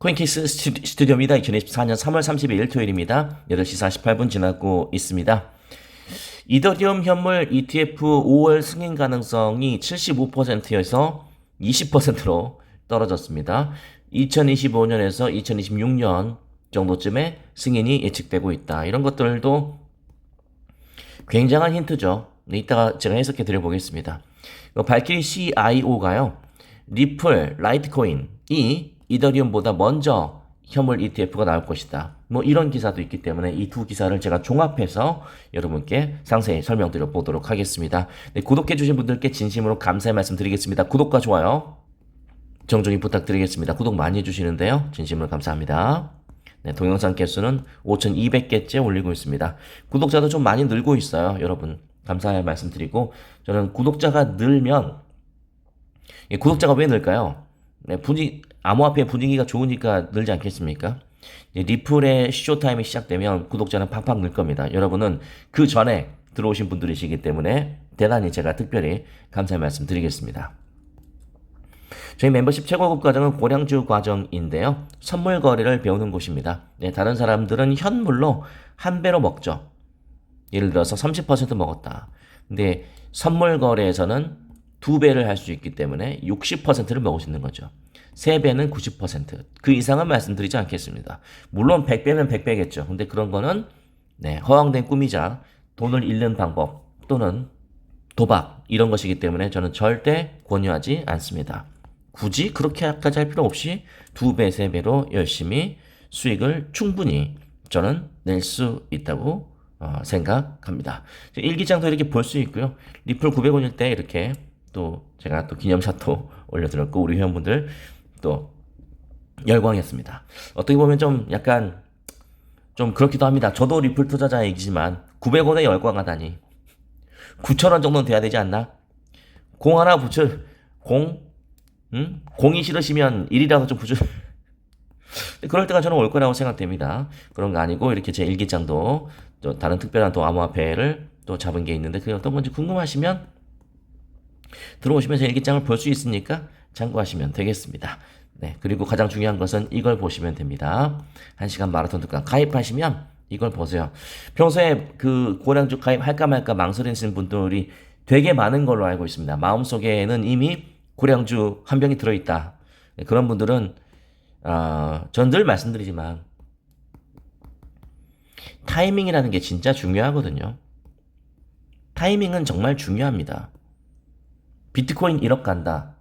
코인케이스 스튜디오입니다. 2024년 3월 32일 토요일입니다. 8시 48분 지나고 있습니다. 이더리움 현물 ETF 5월 승인 가능성이 75%에서 20%로 떨어졌습니다. 2025년에서 2026년 정도쯤에 승인이 예측되고 있다. 이런 것들도 굉장한 힌트죠. 이따가 제가 해석해 드려보겠습니다. 발키리 CIO가요. 리플, 라이트코인이 이더리움보다 먼저 현물 ETF가 나올 것이다. 뭐 이런 기사도 있기 때문에 이 두 기사를 제가 종합해서 여러분께 상세히 설명드려 보도록 하겠습니다. 네, 구독해주신 분들께 진심으로 감사의 말씀 드리겠습니다. 구독과 좋아요 정중히 부탁드리겠습니다. 구독 많이 해주시는데요. 진심으로 감사합니다. 네, 동영상 개수는 5,200개째 올리고 있습니다. 구독자도 좀 많이 늘고 있어요. 여러분 감사의 말씀 드리고, 저는 구독자가 늘면, 구독자가 왜 늘까요? 네, 암호화폐 분위기가 좋으니까 늘지 않겠습니까? 리플의 쇼타임이 시작되면 구독자는 팍팍 늘 겁니다. 여러분은 그 전에 들어오신 분들이시기 때문에 대단히 제가 특별히 감사의 말씀 드리겠습니다. 저희 멤버십 최고급 과정은 고량주 과정인데요. 선물 거래를 배우는 곳입니다. 네, 다른 사람들은 현물로 한 배로 먹죠. 예를 들어서 30% 먹었다. 근데 선물 거래에서는 두 배를 할 수 있기 때문에 60%를 먹을 수 있는 거죠. 3배는 90%. 그 이상은 말씀드리지 않겠습니다. 물론 100배는 100배겠죠. 근데 그런 거는 허황된 꿈이자 돈을 잃는 방법 또는 도박 이런 것이기 때문에 저는 절대 권유하지 않습니다. 굳이 그렇게까지 할 필요 없이 2배, 3배로 열심히 수익을 충분히 저는 낼 수 있다고 생각합니다. 일기장도 이렇게 볼 수 있고요. 리플 900원일 때 이렇게 또 제가 또 기념샷도 올려드렸고, 우리 회원분들 또 열광했습니다. 어떻게 보면 좀 약간 좀 그렇기도 합니다. 저도 리플 투자자이지만 900원에 열광하다니. 9,000원 정도는 돼야 되지 않나? 공 하나 붙여, 공이 싫으시면 1이라도 좀 붙여. 그럴 때가 저는 올 거라고 생각됩니다. 그런 거 아니고 이렇게 제 일기장도 또 다른 특별한 또 암호화폐를 또 잡은 게 있는데 그게 어떤 건지 궁금하시면 들어오시면 제 일기장을 볼 수 있으니까 참고하시면 되겠습니다. 네, 그리고 가장 중요한 것은 이걸 보시면 됩니다. 1시간 마라톤 특강 가입하시면 이걸 보세요. 평소에 그 고량주 가입할까 말까 망설이시는 분들이 되게 많은 걸로 알고 있습니다. 마음속에는 이미 고량주 한 병이 들어있다. 네, 그런 분들은 전 늘 말씀드리지만 타이밍이라는 게 진짜 중요하거든요. 타이밍은 정말 중요합니다. 비트코인 1억 간다.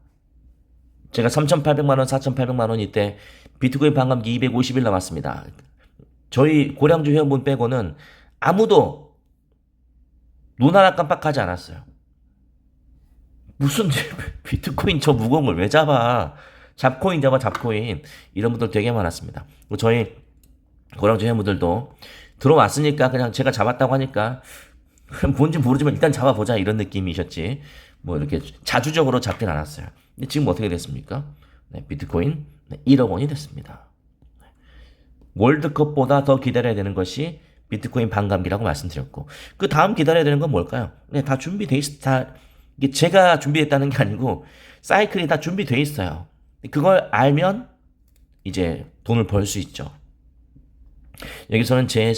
제가 3,800만원, 4,800만원 이때 비트코인 반감기 250일 남았습니다. 저희 고량주 회원분 빼고는 아무도 눈 하나 깜빡하지 않았어요. 무슨 비트코인 저 무거운 걸 왜 잡아? 잡코인 잡아, 잡코인. 이런 분들 되게 많았습니다. 저희 고량주 회원분들도 들어왔으니까 그냥 제가 잡았다고 하니까 뭔지 모르지만 일단 잡아보자 이런 느낌이셨지, 뭐 이렇게 자주적으로 잡진 않았어요. 근데 지금 어떻게 됐습니까? 비트코인 1억 원이 됐습니다. 월드컵보다 더 기다려야 되는 것이 비트코인 반감기라고 말씀드렸고, 그 다음 기다려야 되는 건 뭘까요? 다 준비돼 이게 제가 준비했다는 게 아니고 사이클이 다 준비돼 있어요. 그걸 알면 이제 돈을 벌 수 있죠. 여기서는 제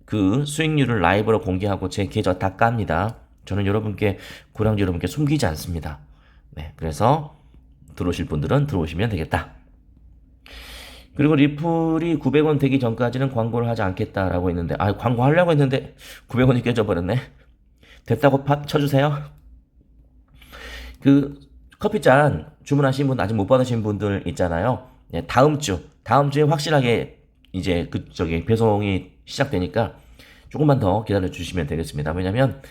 그 수익률을 라이브로 공개하고 제 계좌 다 깝니다. 저는 여러분께, 고량주 여러분께 숨기지 않습니다. 네, 그래서 들어오실 분들은 들어오시면 되겠다. 그리고 리플이 900원 되기 전까지는 광고를 하지 않겠다라고 했는데, 광고 하려고 했는데 900원이 깨져버렸네. 됐다고 팍 쳐주세요. 그 커피잔 주문하신 분 아직 못 받으신 분들 있잖아요. 네, 다음 주에 확실하게 이제 배송이 시작되니까 조금만 더 기다려 주시면 되겠습니다. 왜냐면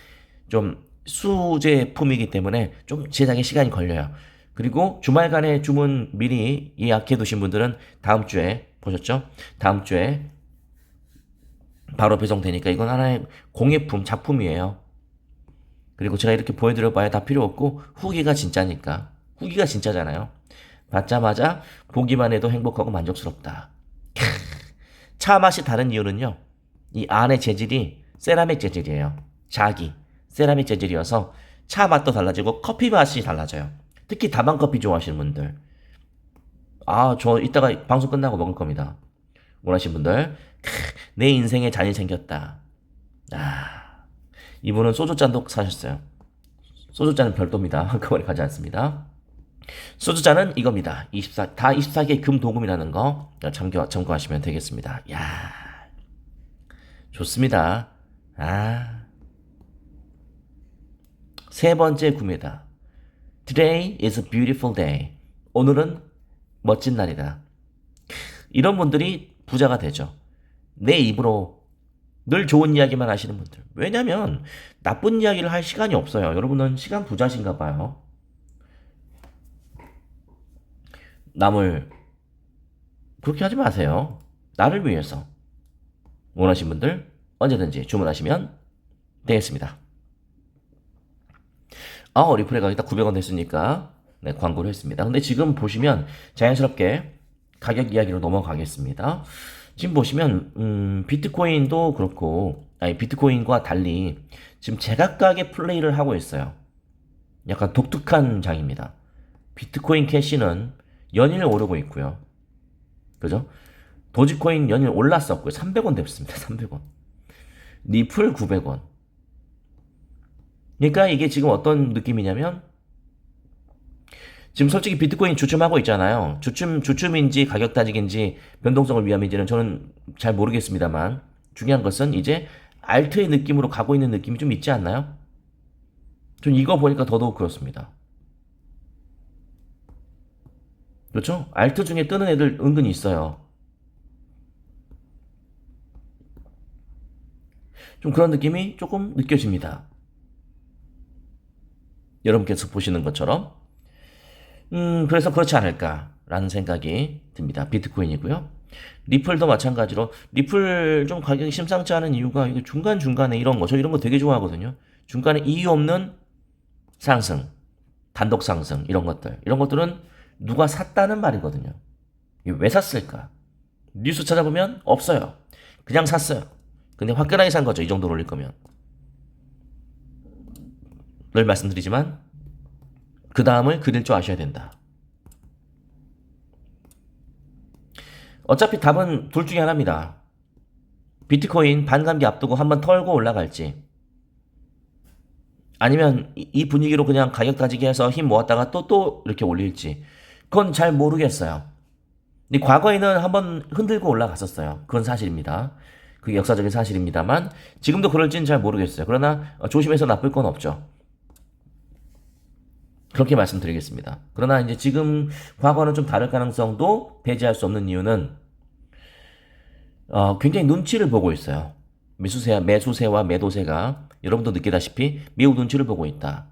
좀 수제품이기 때문에 좀 제작에 시간이 걸려요. 그리고 주말간에 주문 미리 예약해 두신 분들은 다음 주에, 보셨죠? 다음 주에 바로 배송되니까 이건 하나의 공예품, 작품이에요. 그리고 제가 이렇게 보여드려 봐야 다 필요 없고, 후기가 진짜니까. 후기가 진짜잖아요. 받자마자 보기만 해도 행복하고 만족스럽다. 차 맛이 다른 이유는요, 이 안의 재질이 세라믹 재질이에요. 세라믹 재질이어서 차 맛도 달라지고 커피 맛이 달라져요. 특히 다방 커피 좋아하시는 분들, 저 이따가 방송 끝나고 먹을 겁니다. 원하시는 분들. 내 인생에 잔이 생겼다. 이분은 소주잔도 사셨어요. 소주잔은 별도입니다. 한꺼번에 가지 않습니다. 소주잔은 이겁니다. 24개 금 도금이라는 거 참고하시면 되겠습니다. 좋습니다. 세 번째 구매다. Today is a beautiful day. 오늘은 멋진 날이다. 이런 분들이 부자가 되죠. 내 입으로 늘 좋은 이야기만 하시는 분들. 왜냐면 나쁜 이야기를 할 시간이 없어요. 여러분은 시간 부자신가 봐요. 남을 그렇게 하지 마세요. 나를 위해서. 원하시는 분들 언제든지 주문하시면 되겠습니다. 리플레 가격이 딱 900원 됐으니까 네, 광고를 했습니다. 근데 지금 보시면 자연스럽게 가격 이야기로 넘어가겠습니다. 지금 보시면 비트코인도 그렇고 비트코인과 달리 지금 제각각의 플레이를 하고 있어요. 약간 독특한 장입니다. 비트코인 캐시는 연일 오르고 있고요. 그죠? 도지코인 연일 올랐었고요. 300원 됐습니다. 300원. 리플 900원. 그러니까 이게 지금 어떤 느낌이냐면 지금 솔직히 비트코인 주춤하고 있잖아요. 주춤인지 가격 따지기인지 변동성을 위함인지는 저는 잘 모르겠습니다만 중요한 것은 이제 알트의 느낌으로 가고 있는 느낌이 좀 있지 않나요? 전 이거 보니까 더더욱 그렇습니다. 그렇죠? 알트 중에 뜨는 애들 은근히 있어요. 좀 그런 느낌이 조금 느껴집니다. 여러분께서 보시는 것처럼. 그래서 그렇지 않을까라는 생각이 듭니다. 비트코인이고요. 리플도 마찬가지로 리플 좀 가격이 심상치 않은 이유가 이거 중간중간에 이런 거, 저 이런 거 되게 좋아하거든요. 중간에 이유 없는 상승, 단독 상승 이런 것들은 누가 샀다는 말이거든요. 왜 샀을까? 뉴스 찾아보면 없어요. 그냥 샀어요. 근데 화끈하게 산 거죠. 이 정도로 올릴 거면. 늘 말씀드리지만 그 다음을 그릴 줄 아셔야 된다. 어차피 답은 둘 중에 하나입니다. 비트코인 반감기 앞두고 한번 털고 올라갈지, 아니면 이 분위기로 그냥 가격 따지기 해서 힘 모았다가 또 이렇게 올릴지, 그건 잘 모르겠어요. 근데 과거에는 한번 흔들고 올라갔었어요. 그건 사실입니다. 그게 역사적인 사실입니다만 지금도 그럴지는 잘 모르겠어요. 그러나 조심해서 나쁠 건 없죠. 그렇게 말씀드리겠습니다. 그러나 이제 지금 과거는 좀 다를 가능성도 배제할 수 없는 이유는 굉장히 눈치를 보고 있어요. 매수세와 매도세가 여러분도 느끼다시피 매우 눈치를 보고 있다.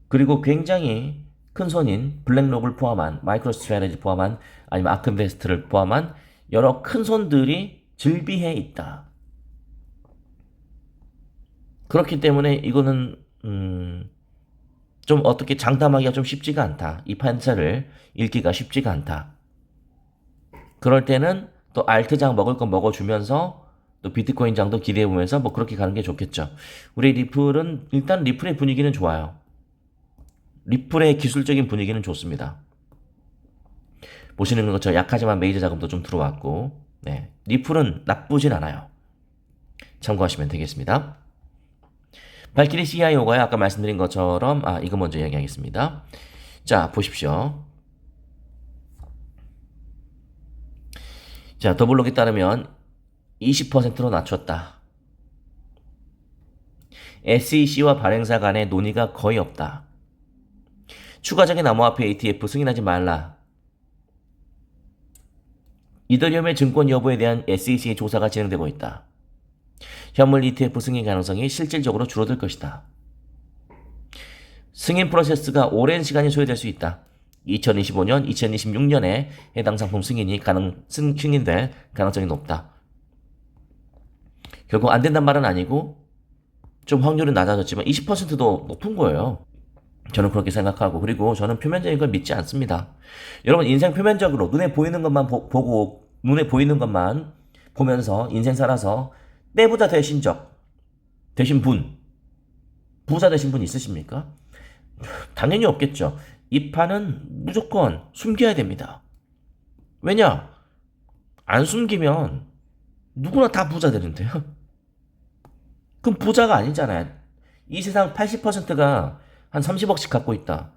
그리고 굉장히 큰 손인 블랙록을 포함한 마이크로 스트래티지 포함한 아니면 아크인베스트를 포함한 여러 큰 손들이 즐비해 있다. 그렇기 때문에 이거는 좀 어떻게 장담하기가 좀 쉽지가 않다. 이 판세를 읽기가 쉽지가 않다. 그럴 때는 또 알트장 먹을 거 먹어주면서 또 비트코인장도 기대해보면서 뭐 그렇게 가는 게 좋겠죠. 우리 리플은 일단 리플의 분위기는 좋아요. 리플의 기술적인 분위기는 좋습니다. 보시는 것처럼 약하지만 메이저 자금도 좀 들어왔고, 네, 리플은 나쁘진 않아요. 참고하시면 되겠습니다. 발키리 CIO가요, 아까 말씀드린 것처럼, 이거 먼저 이야기하겠습니다. 자, 보십시오. 자, 더블록에 따르면 20%로 낮췄다. SEC와 발행사 간의 논의가 거의 없다. 추가적인 암호화폐 ETF 승인하지 말라. 이더리움의 증권 여부에 대한 SEC의 조사가 진행되고 있다. 현물 ETF 승인 가능성이 실질적으로 줄어들 것이다. 승인 프로세스가 오랜 시간이 소요될 수 있다. 2025년, 2026년에 해당 상품 승인될 가능성이 높다. 결국 안 된단 말은 아니고 좀 확률은 낮아졌지만 20%도 높은 거예요. 저는 그렇게 생각하고, 그리고 저는 표면적인 걸 믿지 않습니다. 여러분, 인생 표면적으로 눈에 보이는 것만 보고 눈에 보이는 것만 보면서 인생 살아서 떼부자 되신 분, 부자 되신 분 있으십니까? 당연히 없겠죠. 이 판은 무조건 숨겨야 됩니다. 왜냐? 안 숨기면 누구나 다 부자 되는데요. 그럼 부자가 아니잖아요. 이 세상 80%가 한 30억씩 갖고 있다.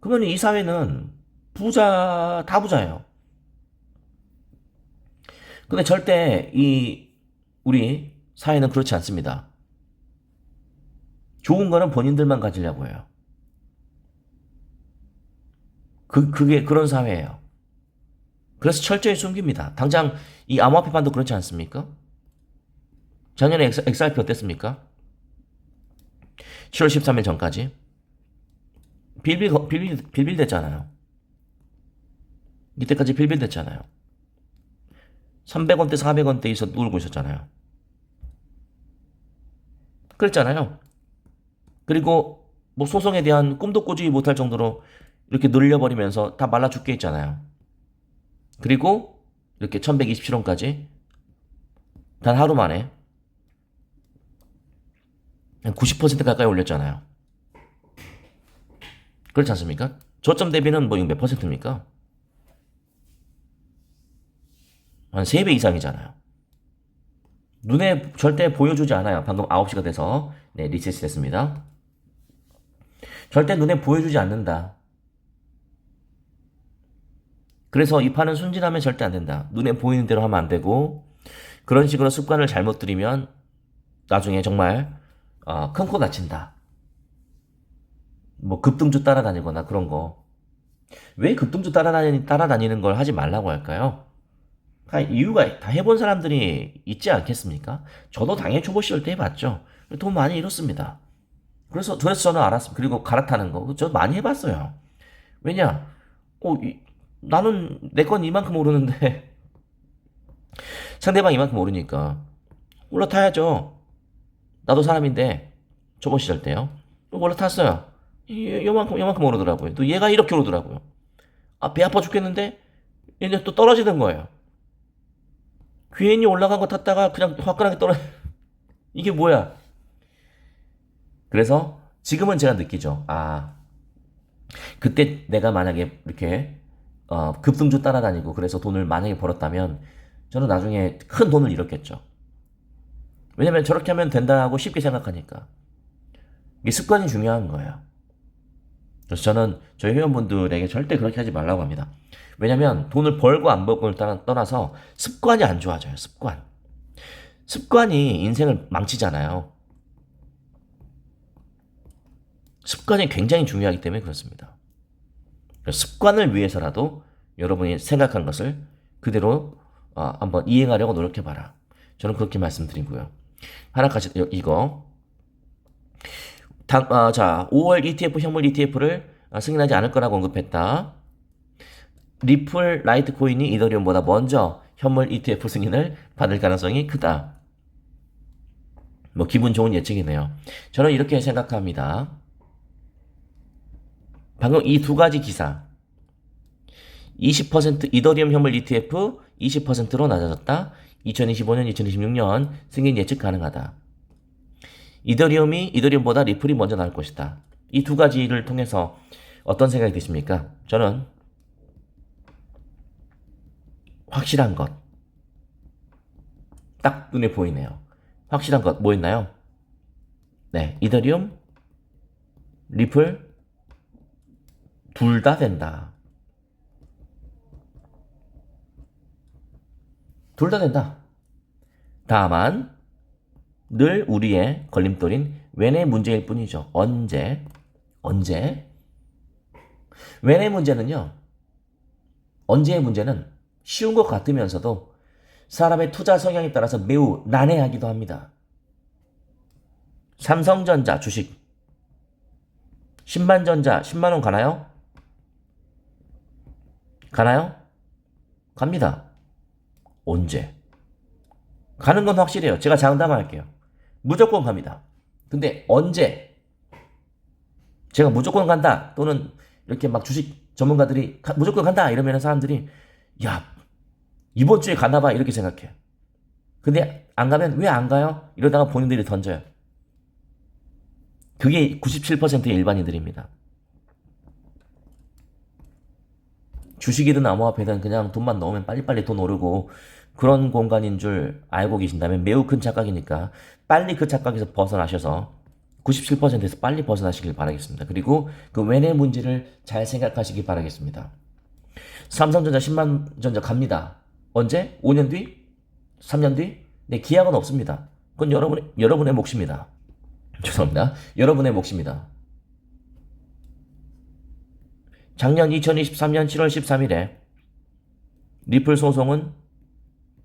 그러면 이 사회는 다 부자예요. 근데 절대 우리 사회는 그렇지 않습니다. 좋은 거는 본인들만 가지려고 해요. 그게 그런 사회예요. 그래서 철저히 숨깁니다. 당장 이 암호화폐판도 그렇지 않습니까? 작년에 XRP 어땠습니까? 7월 13일 전까지. 빌빌됐잖아요. 이때까지 빌빌됐잖아요. 300원대, 400원대 에서 누르고 있었잖아요. 그랬잖아요. 그리고 뭐 소송에 대한 꿈도 꾸지 못할 정도로 이렇게 늘려버리면서 다 말라 죽게 했잖아요. 그리고 이렇게 1127원까지 단 하루 만에 90% 가까이 올렸잖아요. 그렇지 않습니까? 저점 대비는 뭐 몇 퍼센트입니까? 한 3배 이상이잖아요. 눈에 절대 보여주지 않아요. 방금 9시가 돼서 네, 리셋이 됐습니다. 절대 눈에 보여주지 않는다. 그래서 이 판은 순진하면 절대 안 된다. 눈에 보이는 대로 하면 안 되고 그런 식으로 습관을 잘못 들이면 나중에 정말 큰 코 다친다. 뭐 급등주 따라다니거나 그런 거. 왜 급등주 따라다니는 걸 하지 말라고 할까요? 다 이유가 다 해본 사람들이 있지 않겠습니까? 저도 당연히 초보 시절 때 해봤죠. 돈 많이 잃었습니다. 그래서 저는 알았습니다. 그리고 갈아타는 거. 저 많이 해봤어요. 왜냐? 나는 내 건 이만큼 오르는데 상대방 이만큼 오르니까 올라타야죠. 나도 사람인데 초보 시절 때요. 올라탔어요. 요만큼 오르더라고요. 또 얘가 이렇게 오르더라고요. 배 아파 죽겠는데 얘는 또 떨어지는 거예요. 괜히 올라간 거 탔다가 그냥 화끈하게 떨어져. 이게 뭐야? 그래서 지금은 제가 느끼죠. 그때 내가 만약에 이렇게 급등주 따라다니고 그래서 돈을 만약에 벌었다면 저는 나중에 큰 돈을 잃었겠죠. 왜냐면 저렇게 하면 된다고 쉽게 생각하니까. 이게 습관이 중요한 거예요. 그래서 저는 저희 회원분들에게 절대 그렇게 하지 말라고 합니다. 왜냐면 돈을 벌고 안 벌고를 떠나서 습관이 안 좋아져요. 습관이 인생을 망치잖아요. 습관이 굉장히 중요하기 때문에 그렇습니다. 습관을 위해서라도 여러분이 생각한 것을 그대로 한번 이행하려고 노력해봐라. 저는 그렇게 말씀드리고요. 하나까지 이거 자 5월 ETF 현물 ETF를 승인하지 않을 거라고 언급했다. 리플 라이트코인이 이더리움보다 먼저 현물 ETF 승인을 받을 가능성이 크다. 뭐 기분 좋은 예측이네요. 저는 이렇게 생각합니다. 방금 이 두 가지 기사 20% 이더리움 현물 ETF 20%로 낮아졌다. 2025년, 2026년 승인 예측 가능하다. 이더리움보다 리플이 먼저 나올 것이다. 이 두 가지를 통해서 어떤 생각이 드십니까? 저는 확실한 것. 딱 눈에 보이네요. 확실한 것 뭐였나요? 네, 이더리움, 리플 둘 다 된다. 둘 다 된다. 다만 늘 우리의 걸림돌인 웬의 문제일 뿐이죠. 언제? 웬의 문제는요. 언제의 문제는 쉬운 것 같으면서도 사람의 투자 성향에 따라서 매우 난해하기도 합니다. 삼성전자 주식 10만전자 10만원 가나요? 갑니다. 언제? 가는 건 확실해요. 제가 장담할게요. 무조건 갑니다. 근데 언제? 제가 무조건 간다 또는 이렇게 막 주식 전문가들이 무조건 간다 이러면 사람들이 야 이번 주에 가나봐 이렇게 생각해요. 근데 안 가면 왜 안 가요? 이러다가 본인들이 던져요. 그게 97%의 일반인들입니다. 주식이든 암호화폐든 그냥 돈만 넣으면 빨리빨리 돈 오르고 그런 공간인 줄 알고 계신다면 매우 큰 착각이니까 빨리 그 착각에서 벗어나셔서 97%에서 빨리 벗어나시길 바라겠습니다. 그리고 그 외내 문제를 잘 생각하시길 바라겠습니다. 삼성전자 10만 전자 갑니다. 언제? 5년 뒤? 3년 뒤? 네, 기약은 없습니다. 그건 여러분의 몫입니다. 죄송합니다. 여러분의 몫입니다. 작년 2023년 7월 13일에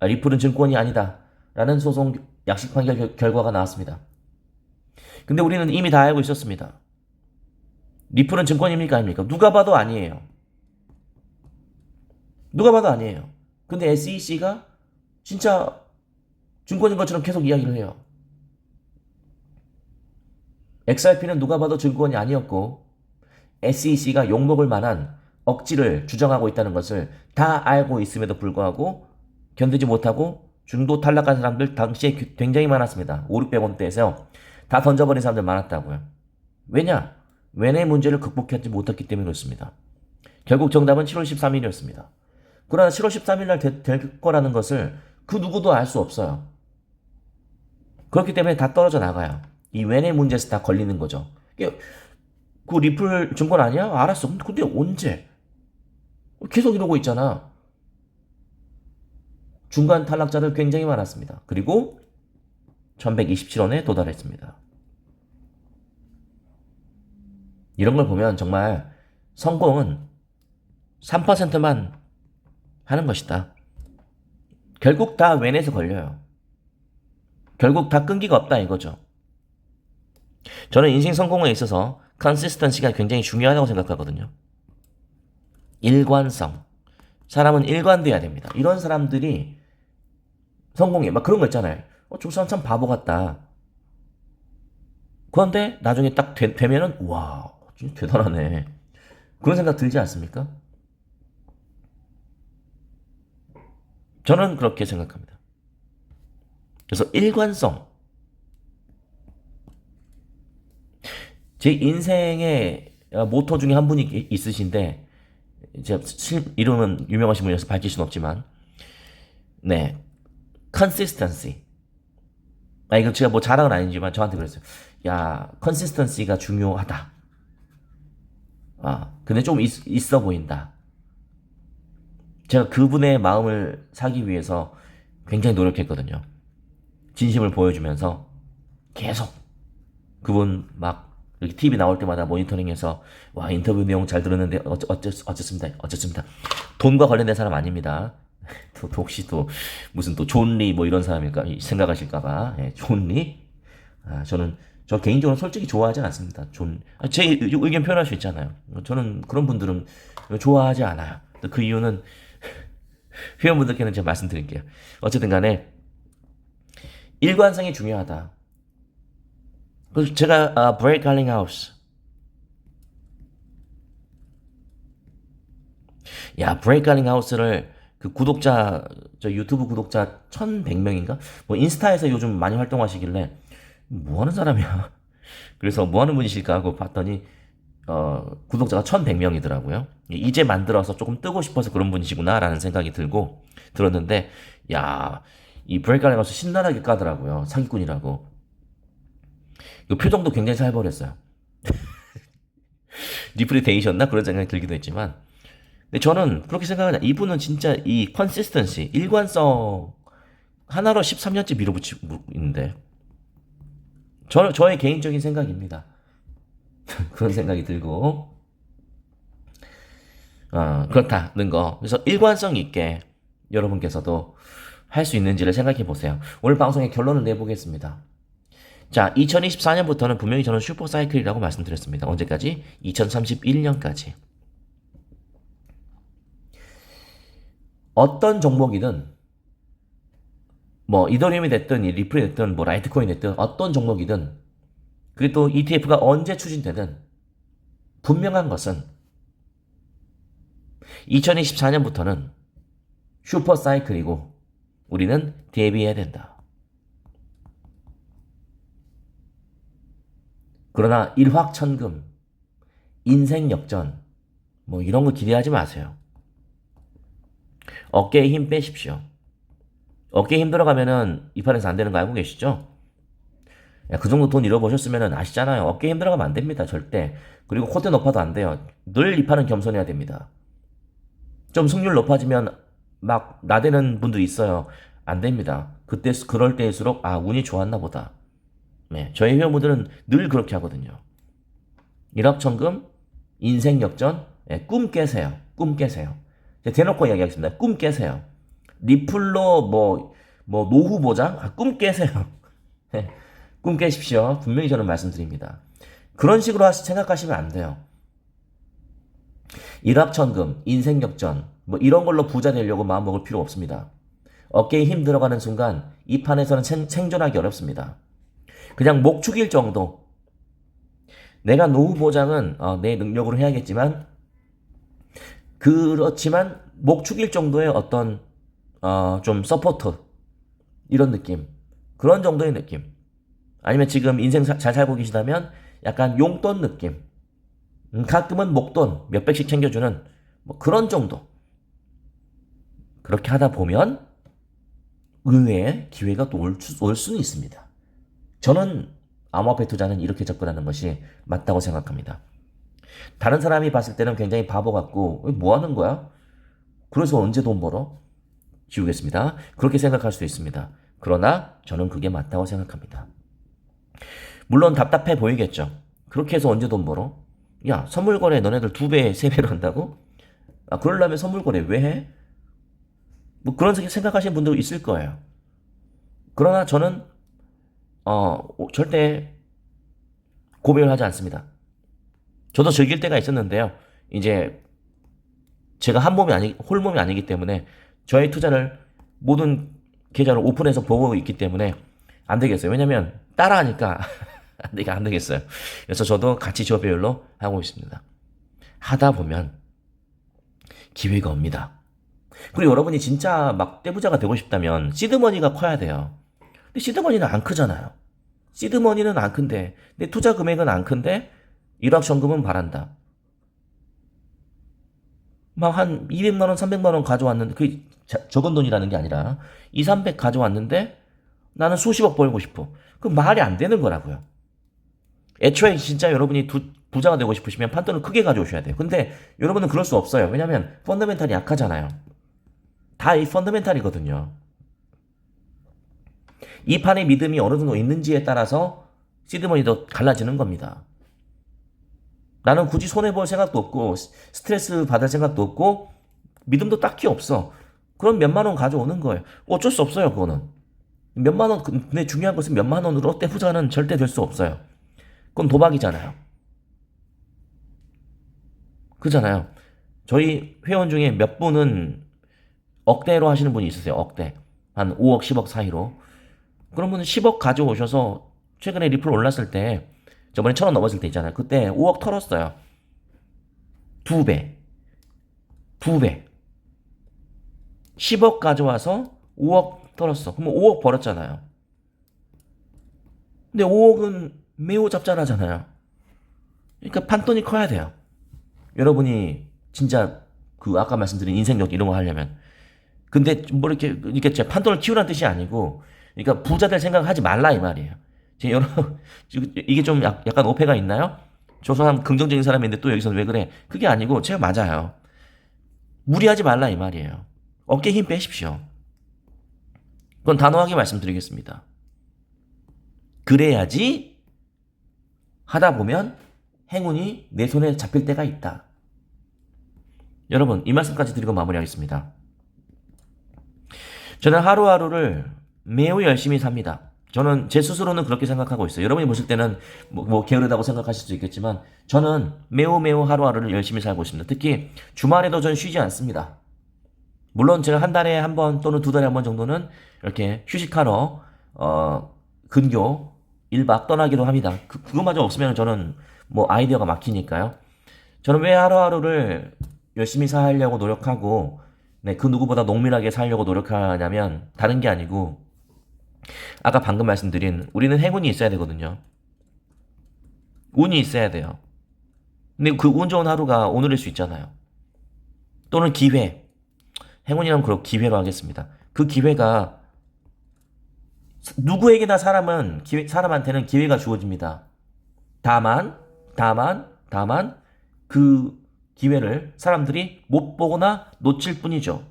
리플은 증권이 아니다 라는 소송 약식 판결 결과가 나왔습니다. 근데 우리는 이미 다 알고 있었습니다. 리플은 증권입니까 아닙니까? 누가 봐도 아니에요. 누가 봐도 아니에요. 근데 SEC가 진짜 증권인 것처럼 계속 이야기를 해요. XRP는 누가 봐도 증권이 아니었고 SEC가 욕먹을 만한 억지를 주장하고 있다는 것을 다 알고 있음에도 불구하고 견디지 못하고 중도 탈락한 사람들 당시에 굉장히 많았습니다. 5, 600원대에서 다 던져버린 사람들 많았다고요. 왜냐? 외내 문제를 극복하지 못했기 때문에 그렇습니다. 결국 정답은 7월 13일이었습니다. 그러나 7월 13일 날 될 거라는 것을 그 누구도 알 수 없어요. 그렇기 때문에 다 떨어져 나가요. 이 외내 문제에서 다 걸리는 거죠. 그 리플 증권 아니야? 알았어. 근데 언제? 계속 이러고 있잖아. 중간 탈락자들 굉장히 많았습니다. 그리고 1127원에 도달했습니다. 이런 걸 보면 정말 성공은 3%만 하는 것이다. 결국 다 외내에서 걸려요. 결국 다 끈기가 없다 이거죠. 저는 인생 성공에 있어서 컨시스턴시가 굉장히 중요하다고 생각하거든요. 일관성. 사람은 일관돼야 됩니다. 이런 사람들이 성공해. 막 그런 거 있잖아요. 저 사람 참 바보 같다. 그런데 나중에 딱 되면은 와 진짜 대단하네. 그런 생각 들지 않습니까? 저는 그렇게 생각합니다. 그래서 일관성. 제 인생의 모토 중에 한 분이 있으신데 제가 이름은 유명하신 분이라서 밝힐 수는 없지만 네 consistency. 이거 제가 뭐 자랑은 아니지만 저한테 그랬어요. 야 consistency가 중요하다. 근데 좀 있어 보인다. 제가 그분의 마음을 사기 위해서 굉장히 노력했거든요. 진심을 보여주면서 계속 그분 막 이렇게 TV 나올 때마다 모니터링해서 와 인터뷰 내용 잘 들었는데 어쨌습니다. 돈과 관련된 사람 아닙니다. 또 혹시 또 무슨 또 존 리 뭐 이런 사람일까 생각하실까봐 존 리? 저 개인적으로 솔직히 좋아하지 않습니다. 제 의견 표현할 수 있잖아요. 저는 그런 분들은 좋아하지 않아요. 그 이유는 회원분들께는 제가 말씀드릴게요. 어쨌든 간에 일관성이 중요하다. 그래서 제가 브레이크 갈링하우스 브레이크 갈링하우스를 그 구독자 저 유튜브 구독자 1100명인가? 뭐 인스타에서 요즘 많이 활동하시길래 뭐 하는 사람이야? 그래서 뭐 하는 분이실까 하고 봤더니 구독자가 1100명이더라고요. 이제 만들어서 조금 뜨고 싶어서 그런 분이시구나라는 생각이 들었는데 이 브레이크 갈링하우스 신나게 까더라고요. 사기꾼이라고. 그 표정도 굉장히 살벌했어요. 리플이 데이셨나? 그런 생각이 들기도 했지만 근데 저는 그렇게 생각하냐. 이분은 진짜 이 컨시스턴시, 일관성 하나로 13년째 밀어붙이고 있는데 저의 개인적인 생각입니다. 그런 생각이 들고 그렇다는 거. 그래서 일관성 있게 여러분께서도 할 수 있는지를 생각해 보세요. 오늘 방송의 결론을 내보겠습니다. 자, 2024년부터는 분명히 저는 슈퍼사이클이라고 말씀드렸습니다. 언제까지? 2031년까지. 어떤 종목이든 뭐 이더리움이 됐든 리플이 됐든 뭐 라이트코인이 됐든 어떤 종목이든 그게 또 ETF가 언제 추진되든 분명한 것은 2024년부터는 슈퍼사이클이고 우리는 대비해야 된다. 그러나 일확천금, 인생 역전 뭐 이런 거 기대하지 마세요. 어깨에 힘 빼십시오. 어깨에 힘 들어가면은 이 판에서 안 되는 거 알고 계시죠? 야, 그 정도 돈 잃어보셨으면 아시잖아요. 어깨에 힘 들어가면 안 됩니다. 절대. 그리고 콧대 높아도 안 돼요. 늘 이 판은 겸손해야 됩니다. 좀 승률 높아지면 막 나대는 분들이 있어요. 안 됩니다. 그때 그럴 때일수록 운이 좋았나 보다. 네, 저희 회원분들은 늘 그렇게 하거든요. 일확천금, 인생 역전, 네, 꿈 깨세요. 꿈 깨세요. 대놓고 이야기하겠습니다. 꿈 깨세요. 리플로 노후 보장? 꿈 깨세요. 네, 꿈 깨십시오. 분명히 저는 말씀드립니다. 그런 식으로 생각하시면 안 돼요. 일확천금, 인생 역전, 이런 걸로 부자 되려고 마음먹을 필요 없습니다. 어깨에 힘 들어가는 순간 이 판에서는 생존하기 어렵습니다. 그냥 목 축일 정도. 내가 노후 보장은 내 능력으로 해야겠지만 그렇지만 목 축일 정도의 어떤 좀 서포트 이런 느낌. 그런 정도의 느낌. 아니면 지금 인생 잘 살고 계시다면 약간 용돈 느낌. 가끔은 목돈 몇백씩 챙겨주는 그런 정도. 그렇게 하다 보면 의외의 기회가 또 올 수는 있습니다. 저는 암호화폐 투자는 이렇게 접근하는 것이 맞다고 생각합니다. 다른 사람이 봤을 때는 굉장히 바보 같고 뭐 하는 거야? 그래서 언제 돈 벌어? 지우겠습니다. 그렇게 생각할 수 있습니다. 그러나 저는 그게 맞다고 생각합니다. 물론 답답해 보이겠죠. 그렇게 해서 언제 돈 벌어? 야, 선물 거래 너네들 2배, 3배로 한다고? 그러려면 선물 거래 왜 해? 그런 생각하시는 분도 있을 거예요. 그러나 저는 절대 고백을 하지 않습니다. 저도 즐길 때가 있었는데요. 이제 제가 홀몸이 아니기 때문에 저의 투자를 모든 계좌를 오픈해서 보고 있기 때문에 안 되겠어요. 왜냐면 따라하니까 안 되겠어요. 그래서 저도 같이 저배율로 하고 있습니다. 하다 보면 기회가 옵니다. 그리고 여러분이 진짜 막 떼부자가 되고 싶다면 시드머니가 커야 돼요. 근데 시드머니는 안 크잖아요. 시드머니는 안 큰데 내 투자 금액은 안 큰데 일확천금은 바란다. 막 한 200만 원, 300만 원 가져왔는데 그 적은 돈이라는 게 아니라 2, 300 가져왔는데 나는 수십억 벌고 싶어. 그 말이 안 되는 거라고요. 애초에 진짜 여러분이 부자가 되고 싶으시면 판돈을 크게 가져오셔야 돼요. 근데 여러분은 그럴 수 없어요. 왜냐면 펀더멘탈이 약하잖아요. 다 이 펀더멘탈이거든요. 이 판의 믿음이 어느 정도 있는지에 따라서 시드머니도 갈라지는 겁니다. 나는 굳이 손해볼 생각도 없고 스트레스 받을 생각도 없고 믿음도 딱히 없어. 그럼 몇만 원 가져오는 거예요. 어쩔 수 없어요. 그거는. 몇만 원, 근데 중요한 것은 몇만 원으로 떼부자는 절대 될 수 없어요. 그건 도박이잖아요. 그잖아요. 저희 회원 중에 몇 분은 억대로 하시는 분이 있으세요. 억대. 한 5억, 10억 사이로. 그런 분은 10억 가져오셔서 최근에 리플 올랐을 때 저번에 1,000원 넘었을 때 있잖아요. 그때 5억 털었어요. 2배. 2배. 10억 가져와서 5억 털었어. 그럼 5억 벌었잖아요. 근데 5억은 매우 짭짤하잖아요. 그러니까 판돈이 커야 돼요. 여러분이 진짜 아까 말씀드린 인생력 이런 거 하려면. 근데 이렇게 제 판돈을 키우라는 뜻이 아니고, 그러니까 부자 될 생각 하지 말라 이 말이에요. 이게 좀 약간 오해가 있나요? 저 사람 긍정적인 사람인데 또 여기서 왜 그래? 그게 아니고 제가 맞아요. 무리하지 말라 이 말이에요. 어깨에 힘 빼십시오. 그건 단호하게 말씀드리겠습니다. 그래야지 하다 보면 행운이 내 손에 잡힐 때가 있다. 여러분, 이 말씀까지 드리고 마무리하겠습니다. 저는 하루하루를 매우 열심히 삽니다. 저는 제 스스로는 그렇게 생각하고 있어요. 여러분이 보실 때는 게으르다고 생각하실 수 있겠지만 저는 매우 하루하루를 열심히 살고 있습니다. 특히 주말에도 전 쉬지 않습니다. 물론 제가 한 달에 한 번 또는 2달에 한 번 정도는 이렇게 휴식하러 근교 1박 떠나기도 합니다. 그거마저 없으면 저는 아이디어가 막히니까요. 저는 왜 하루하루를 열심히 살려고 노력하고 그 누구보다 농밀하게 살려고 노력하냐면 다른 게 아니고 아까 방금 말씀드린 우리는 행운이 있어야 되거든요. 운이 있어야 돼요. 근데 그 운 좋은 하루가 오늘일 수 있잖아요. 또는 기회. 행운이라면 그렇고 기회로 하겠습니다. 그 기회가 누구에게나 사람한테는 기회가 주어집니다. 다만 그 기회를 사람들이 못 보거나 놓칠 뿐이죠.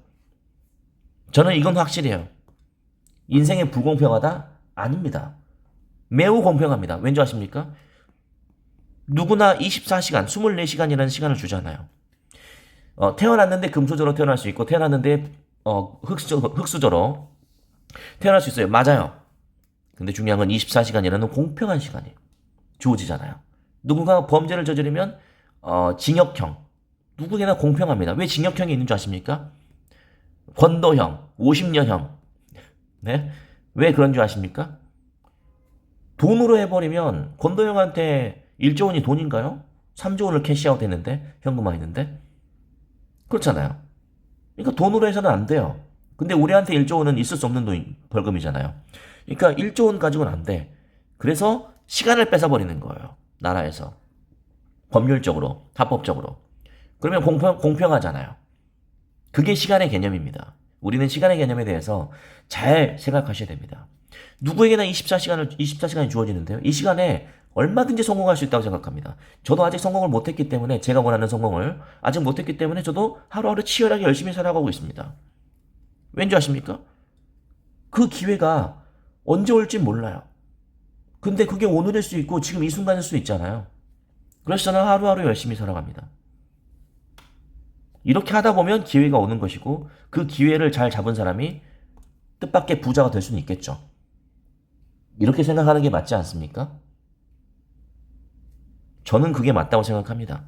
저는 이건 확실해요. 인생이 불공평하다? 아닙니다. 매우 공평합니다. 왠지 아십니까? 누구나 24시간, 24시간이라는 시간을 주잖아요. 태어났는데 금수저로 태어날 수 있고, 태어났는데 흙수저로 태어날 수 있어요. 맞아요. 근데 중요한 건 24시간이라는 공평한 시간이 주어지잖아요. 누군가 범죄를 저지르면 징역형. 누구에게나 공평합니다. 왜 징역형이 있는 줄 아십니까? 권도형, 50년형. 네? 왜 그런 줄 아십니까? 돈으로 해버리면 권도형한테 1조 원이 돈인가요? 3조 원을 캐시아웃 했는데 현금화 했는데 그렇잖아요. 그러니까 돈으로 해서는 안 돼요. 근데 우리한테 1조 원은 있을 수 없는 돈 벌금이잖아요. 그러니까 1조 원 가지고는 안 돼. 그래서 시간을 뺏어버리는 거예요. 나라에서. 법률적으로, 합법적으로. 그러면 공평하잖아요. 그게 시간의 개념입니다. 우리는 시간의 개념에 대해서 잘 생각하셔야 됩니다. 누구에게나 24시간이 주어지는데요. 이 시간에 얼마든지 성공할 수 있다고 생각합니다. 저도 아직 성공을 못했기 때문에, 제가 원하는 성공을 아직 못했기 때문에 저도 하루하루 치열하게 열심히 살아가고 있습니다. 왠지 아십니까? 그 기회가 언제 올지 몰라요. 근데 그게 오늘일 수 있고 지금 이 순간일 수 있잖아요. 그래서 저는 하루하루 열심히 살아갑니다. 이렇게 하다 보면 기회가 오는 것이고 그 기회를 잘 잡은 사람이 뜻밖의 부자가 될 수는 있겠죠. 이렇게 생각하는 게 맞지 않습니까? 저는 그게 맞다고 생각합니다.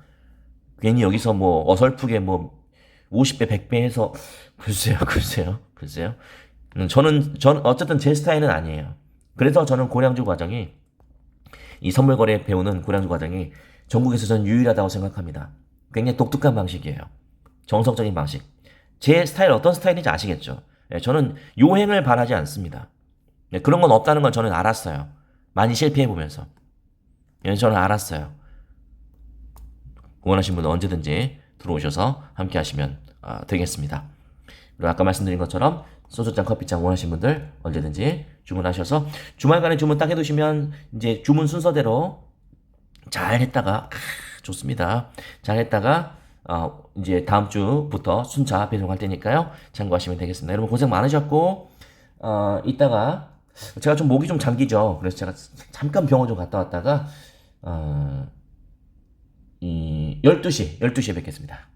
괜히 여기서 뭐 어설프게 뭐 50배, 100배 해서 글쎄요. 저는 어쨌든 제 스타일은 아니에요. 그래서 저는 고량주 과정이 이 선물 거래 배우는 고량주 과정이 전국에서 저는 유일하다고 생각합니다. 굉장히 독특한 방식이에요. 정석적인 방식. 제 스타일 어떤 스타일인지 아시겠죠? 저는 요행을 바라지 않습니다. 그런 건 없다는 건 저는 알았어요. 많이 실패해보면서. 저는 알았어요. 원하시는 분은 언제든지 들어오셔서 함께 하시면 되겠습니다. 그리고 아까 말씀드린 것처럼 소주잔, 커피잔 원하시는 분들 언제든지 주문하셔서 주말간에 주문 딱 해두시면 이제 주문 순서대로 잘 했다가 좋습니다. 잘 했다가 이제 다음 주부터 순차 배송할 테니까요. 참고하시면 되겠습니다. 여러분 고생 많으셨고 이따가 제가 좀 목이 좀 잠기죠. 그래서 제가 잠깐 병원 좀 갔다 왔다가 12시에 뵙겠습니다.